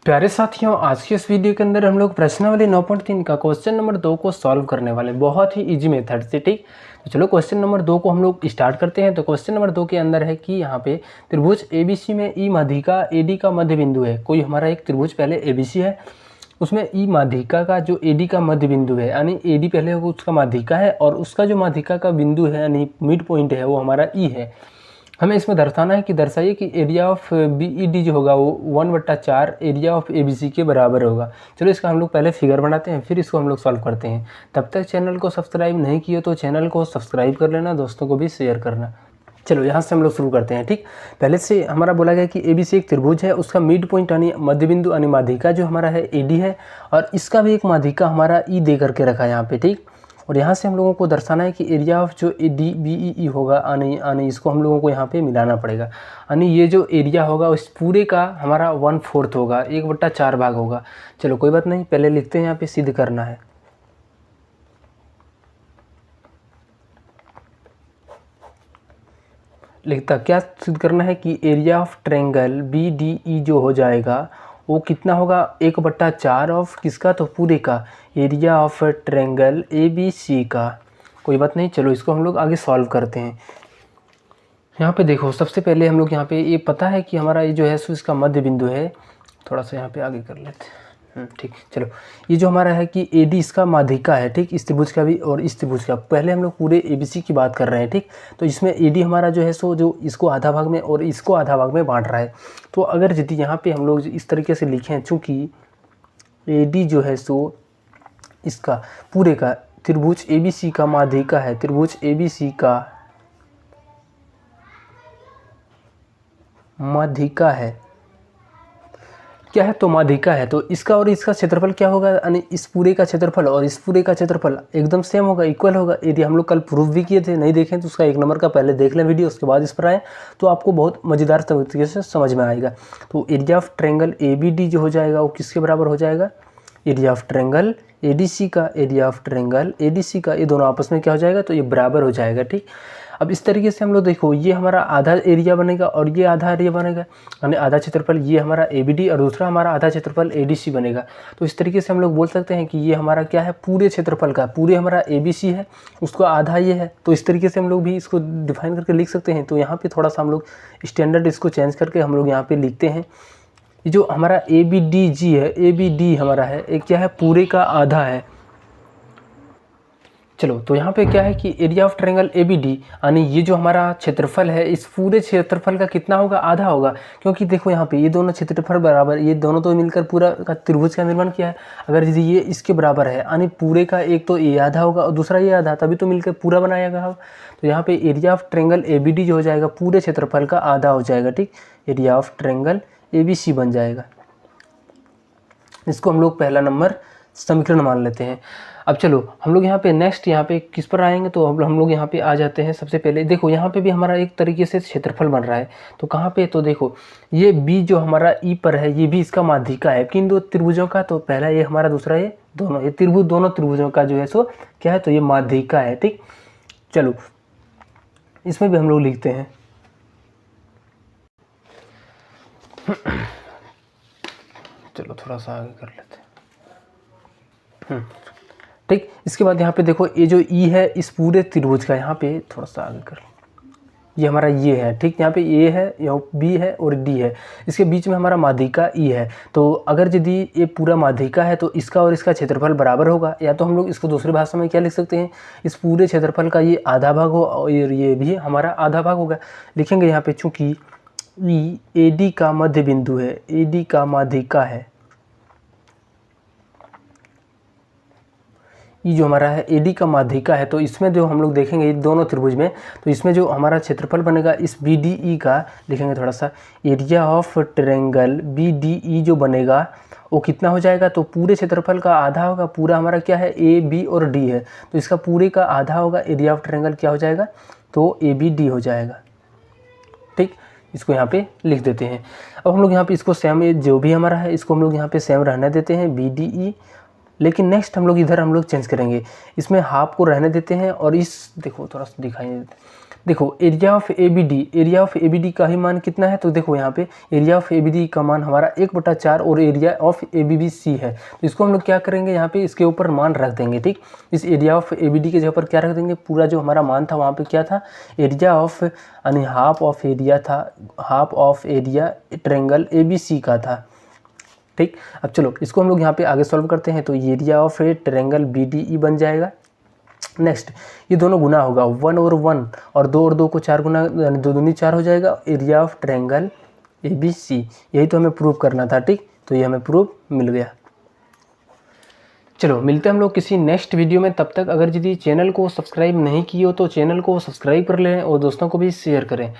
प्यारे साथियों, आज के इस वीडियो के अंदर हम लोग प्रश्नावली 9.3 का क्वेश्चन नंबर 2 को सॉल्व करने वाले, बहुत ही इजी मेथड से। ठीक, तो चलो क्वेश्चन नंबर 2 को हम लोग स्टार्ट करते हैं। तो क्वेश्चन नंबर 2 के अंदर है कि यहाँ पे त्रिभुज ABC में ई माध्यिका AD का मध्य बिंदु है। कोई हमारा एक त्रिभुज पहले ABC है, उसमें ई माध्यिका का जो AD का मध्य बिंदु है, यानी AD पहले उसका माध्यिका है और उसका जो माध्यिका का बिंदु है यानी मिड पॉइंट है वो हमारा E है। हमें इसमें दर्शाना है कि दर्शाइए कि एरिया ऑफ BED जो होगा वो 1/4 एरिया ऑफ ABC के बराबर होगा। चलो इसका हम लोग पहले फिगर बनाते हैं, फिर इसको हम लोग सॉल्व करते हैं। तब तक चैनल को सब्सक्राइब नहीं किए तो चैनल को सब्सक्राइब कर लेना, दोस्तों को भी शेयर करना। चलो यहाँ से हम लोग शुरू करते हैं। ठीक, पहले से हमारा बोला गया कि ABC एक त्रिभुज है, उसका मिड पॉइंट यानी मध्य बिंदु यानी माध्यिका जो हमारा है AD है, और इसका भी एक माध्यिका हमारा E दे करके रखा है यहाँ पे। ठीक, और यहाँ से हम लोगों को दर्शाना है कि एरिया ऑफ जो ADBEE होगा यानी इसको हम लोगों को यहाँ पे मिलाना पड़ेगा। यानी ये जो एरिया होगा उस पूरे का हमारा 1/4 होगा, 1/4 भाग होगा। चलो कोई बात नहीं, पहले लिखते हैं, यहाँ पे सिद्ध करना है। लिखता क्या सिद्ध करना है कि एरिया ऑफ ट्रायंगल BDE जो हो जाएगा वो कितना होगा, 1/4 ऑफ किसका, तो पूरे का एरिया ऑफ ट्रायंगल ABC का। कोई बात नहीं, चलो इसको हम लोग आगे सॉल्व करते हैं। यहाँ पे देखो, सबसे पहले हम लोग यहाँ पे ये पता है कि हमारा ये जो है सो इसका मध्य बिंदु है। थोड़ा सा यहाँ पे आगे कर लेते हैं। ठीक, चलो ये जो हमारा है कि AD इसका माध्यिका है। ठीक, इस त्रिभुज का भी और इस त्रिभुज का। पहले हम लोग पूरे ABC की बात कर रहे हैं। ठीक, तो इसमें AD हमारा जो है सो जो इसको आधा भाग में और इसको आधा भाग में बांट रहा है। तो अगर यदि यहाँ पे हम लोग इस तरीके से लिखें, चूँकि AD जो है सो इसका पूरे का त्रिभुज ABC का माध्यिका है, त्रिभुज ABC का माध्यिका है, क्या है, तो माध्यिका है। तो इसका और इसका क्षेत्रफल क्या होगा, यानी इस पूरे का क्षेत्रफल और इस पूरे का क्षेत्रफल एकदम सेम होगा, इक्वल होगा। यदि हम लोग कल प्रूफ भी किए थे, नहीं देखें तो उसका 1 नंबर का पहले देख लें वीडियो, उसके बाद इस पर आए तो आपको बहुत मज़ेदार तरीके से समझ में आएगा। तो एरिया ऑफ ट्रायंगल ABD जो हो जाएगा वो किसके बराबर हो जाएगा, एरिया ऑफ ट्रायंगल ADC का, एरिया ऑफ ट्रायंगल ADC का, ये दोनों आपस में क्या हो जाएगा, तो ये बराबर हो जाएगा। ठीक, अब इस तरीके से हम लोग देखो, ये हमारा आधा एरिया बनेगा और ये आधा एरिया बनेगा, यानी आधा क्षेत्रफल ये हमारा ABD और दूसरा हमारा आधा क्षेत्रफल ADC बनेगा। तो इस तरीके से हम लोग बोल सकते हैं कि ये हमारा क्या है, पूरे क्षेत्रफल का, पूरे हमारा ABC है, उसको आधा ये है। तो इस तरीके से हम लोग भी इसको डिफाइन करके लिख सकते हैं। तो यहाँ पे थोड़ा सा हम लोग स्टैंडर्ड इसको चेंज करके हम लोग यहाँ पे लिखते हैं, ये जो हमारा ABDG है, ABD हमारा है, एक क्या है, पूरे का आधा है। चलो तो यहाँ पे क्या है कि एरिया ऑफ ट्रायंगल ABD यानी ये जो हमारा क्षेत्रफल है, इस पूरे क्षेत्रफल का कितना होगा, आधा होगा। क्योंकि देखो यहाँ पे ये दोनों क्षेत्रफल बराबर, ये दोनों तो मिलकर पूरा का त्रिभुज का निर्माण किया है। अगर यदि ये इसके बराबर है यानी पूरे का एक तो ये आधा होगा और दूसरा ये आधा, तभी तो मिलकर पूरा बनाएगा। तो यहाँ पे एरिया ऑफ ट्रायंगल ABD जो हो जाएगा पूरे क्षेत्रफल का आधा हो जाएगा। ठीक, एरिया ऑफ ट्रायंगल ABC बन जाएगा। इसको हम लोग पहला नंबर समीकरण मान लेते हैं। अब चलो हम लोग यहाँ पे नेक्स्ट यहाँ पे किस पर आएंगे, तो हम लोग यहाँ पे आ जाते हैं। सबसे पहले देखो यहाँ पे भी हमारा एक तरीके से क्षेत्रफल बन रहा है। तो कहाँ पे, तो देखो ये B जो हमारा E पर है, ये भी इसका माध्यिका है किन दो त्रिभुजों का, तो पहला ये हमारा, दूसरा ये, दोनों ये त्रिभुज, दोनों त्रिभुजों का जो है सो क्या है, तो ये माध्यिका है। ठीक, चलो इसमें भी हम लोग लिखते हैं। चलो थोड़ा सा आगे कर लेते हैं। ठीक, इसके बाद यहाँ पे देखो ये जो E है इस पूरे त्रिभुज का, यहाँ पे थोड़ा सा आगे कर, ये हमारा ये है। ठीक, यहाँ पे A है, यहाँ B है और D है, इसके बीच में हमारा माध्यिका E है। तो अगर यदि ये पूरा माध्यिका है तो इसका और इसका क्षेत्रफल बराबर होगा, या तो हम लोग इसको दूसरी भाषा में क्या लिख सकते हैं, इस पूरे क्षेत्रफल का ये आधा भाग हो और ये भी हमारा आधा भाग होगा। लिखेंगे यहाँ पे, चूँकि E AD का मध्य बिंदु है, AD का माध्यिका है, ये जो हमारा है AD का माध्यिका है, तो इसमें जो हम लोग देखेंगे दोनों त्रिभुज में, तो इसमें जो हमारा क्षेत्रफल बनेगा इस BDE का, लिखेंगे थोड़ा सा, एरिया ऑफ ट्रायंगल BDE जो बनेगा वो कितना हो जाएगा, तो पूरे क्षेत्रफल का आधा होगा। पूरा हमारा क्या है, A B और D है, तो इसका पूरे का आधा होगा। एरिया ऑफ ट्रायंगल क्या हो जाएगा, तो ABD हो जाएगा। ठीक, इसको यहाँ पे लिख देते हैं। अब हम लोग यहाँ पे इसको सेम, जो भी हमारा है इसको हम लोग यहाँ पे सेम रहने देते हैं BDE। लेकिन नेक्स्ट हम लोग इधर हम लोग चेंज करेंगे, इसमें हाफ को रहने देते हैं और इस देखो थोड़ा सा दिखाई देते हैं। देखो area of A B D का ही मान कितना है, तो देखो यहाँ पे area of A B D का मान हमारा 1/4 और area of A B B C है। तो इसको हम लोग क्या करेंगे, यहाँ पे इसके ऊपर मान रख देंगे। ठीक, इस area of A B D के जगह पर क्या रख देंगे, पूरा जो हमारा मान था वहाँ पे क्या था, एरिया ऑफ यानी हाफ ऑफ एरिया था, half of area triangle A B C का था। ठीक, अब चलो इसको हम लोग यहाँ पे आगे सॉल्व करते हैं। तो area of A triangle B D E बन जाएगा। नेक्स्ट ये दोनों गुना होगा, 1 और 1 और 2 और 2 को 4 गुना, 2 दूनी 4 हो जाएगा। Area of triangle A B C, यही तो हमें प्रूव करना था। ठीक, तो ये हमें प्रूफ मिल गया। चलो मिलते हैं हम लोग किसी नेक्स्ट वीडियो में। तब तक अगर यदि चैनल को सब्सक्राइब नहीं किए हो तो चैनल को सब्सक्राइब कर लें और दोस्तों को भी शेयर करें।